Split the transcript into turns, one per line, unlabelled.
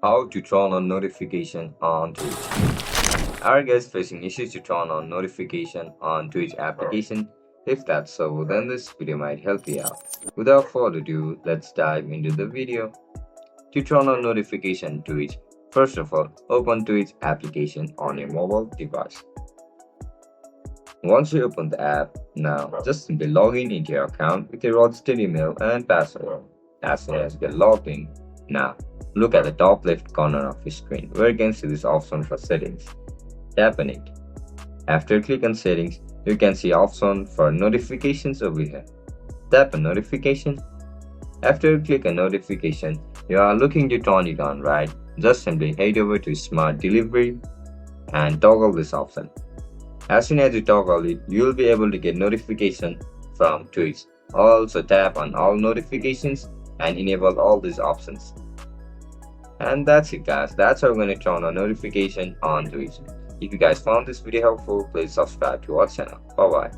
How to turn on notification on Twitch. Are you guys facing issues to turn on notification on Twitch application? If that's so, then this video might help you out. Without further ado, let's dive into the video. To turn on notification Twitch, first of all, open Twitch application on your mobile device. Once you open the app, now just simply log in into your account with your registered email and password. As soon as you get logged in, now look at the top left corner of your screen where you can see this option for settings. Tap on it. After you click on settings, you can see option for notifications over here. Tap on notification. After you click on notification, you are looking to turn it on, right? Just simply head over to smart delivery and toggle this option. As soon as you toggle it, you will be able to get notification from Twitch. Also tap on all notifications and enable all these options. And that's it guys, that's how we're going to turn on notification on Twitch. If you guys found this video helpful, please subscribe to our channel. Bye bye.